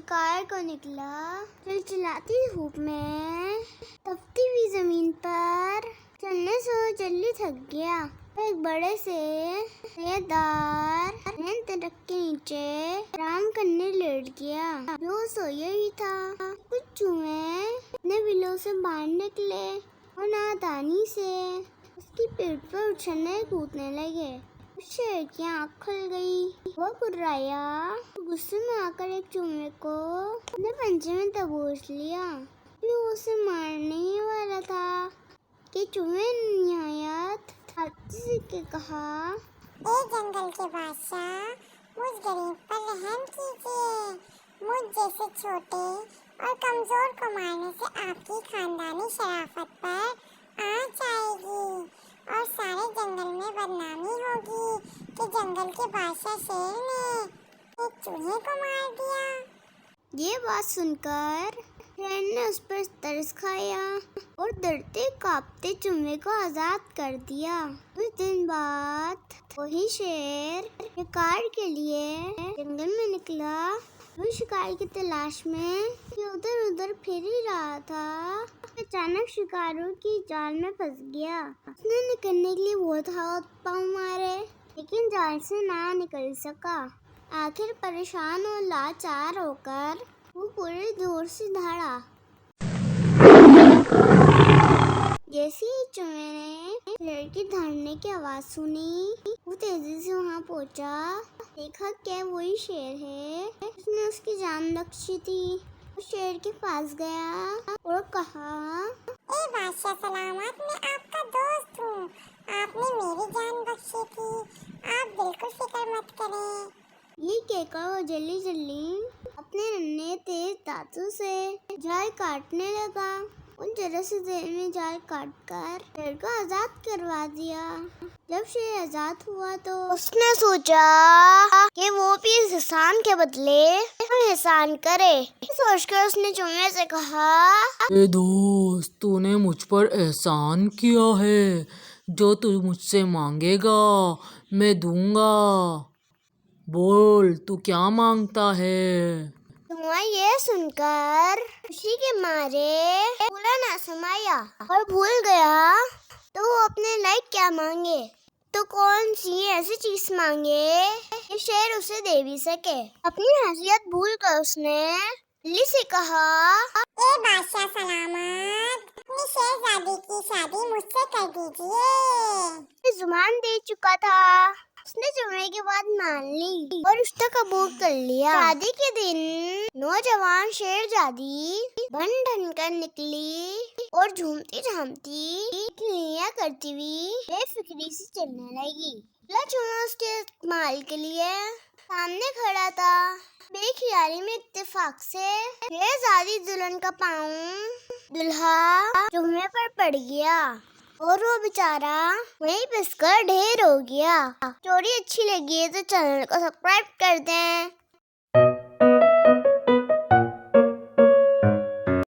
शिकार को निकला चिलचिलाती धूप में, तपती हुई जमीन पर चलने से जल्दी थक गया। एक बड़े से रेतदार दरख्त के नीचे आराम करने लेट गया। वो सोया ही था। कुछ चूहे अपने बिलों से बाहर निकले और नादानी से उसकी पीठ पर उछलने कूदने लगे। शेर की आँख खुल गई। वो कुर्राया, गुस्से में आकर एक चूहे को अपने पंजे में दबोच लिया। वो उसे मारने ही वाला था कि चूहे ने निहायत ताज़ी से के कहा, ए जंगल के बादशाह, मुझ गरीब पर रहम कीजिए। मुझ जैसे छोटे और कमजोर को मारने से आपकी खानदानी शराफत पर आँच आएगी और सारे जंगल में बदनामी होगी कि जंगल के बादशाह शेर ने एक चूहे को मार दिया। ये बात सुनकर शेर ने उस पर तरस खाया और डरते कांपते चूहे को आजाद कर दिया। कुछ दिन बाद वही शेर शिकार के लिए जंगल में निकला। वो शिकार की तलाश में उधर उधर फिर ही रहा था। अचानक शिकारियों की जाल में फंस गया। उसने निकलने के लिए बहुत हाथ पाँव मारे, लेकिन जाल से ना निकल सका। आखिर परेशान और लाचार होकर वो पूरे जोर से दौड़ा। जैसे ही चूहे ने शेर की दौड़ने की आवाज सुनी, वो तेजी से वहाँ पहुँचा। देखा क्या वही शेर है। उसने उसकी जान बख्शी थी। वो शेर के पास गया और कहा, ए बादशाह सलामत, मैं आपका दोस्त हूँ। आपने मेरी जान बख्शी थी। आप बिल्कुल फिक्र मत करें। ये कहकर वो जल्दी जल्दी अपने नन्हे तेज दांतों से जाल काटने लगा। उन जरा सी देर में जाल काटकर शेर को आजाद करवा दिया। जब शेर आजाद हुआ तो उसने सोचा कि वो भी इस एहसान के बदले एहसान करे। सोचकर उसने चूहे से कहा, ए दोस्त, तूने मुझ पर एहसान किया है। जो तू मुझसे मांगेगा मैं दूंगा। बोल, तू क्या मांगता है? चूहा ये सुनकर खुशी के मारे पूरा ना समाया और भूल गया तो वो अपने लायक क्या मांगे। तो कौन सी ऐसी चीज मांगे कि शेर उसे दे भी सके। अपनी हैसियत भूल कर उसने बिल्ली से कहा, ए बादशाह सलामत, अपनी शहजादी की शादी मुझसे कर दीजिए। जुबान दे चुका था। उसने चूहे की बात मान ली और रिश्ता कबूल कर लिया। शादी के दिन नौजवान शेरजादी बन ठन कर निकली और झूमती झामती खिलनियाँ करती हुई बेफिक्री से चलने लगी। चूहा उसके इस्तेमाल के लिए सामने खड़ा था। बेख्याली में इत्तेफाक से शेरजादी दुल्हन का पाँव दुल्हा चूहे पर पड़ गया और वो बेचारा वहीं पिसकर ढेर हो गया। स्टोरी अच्छी लगी है तो चैनल को सब्सक्राइब कर दें।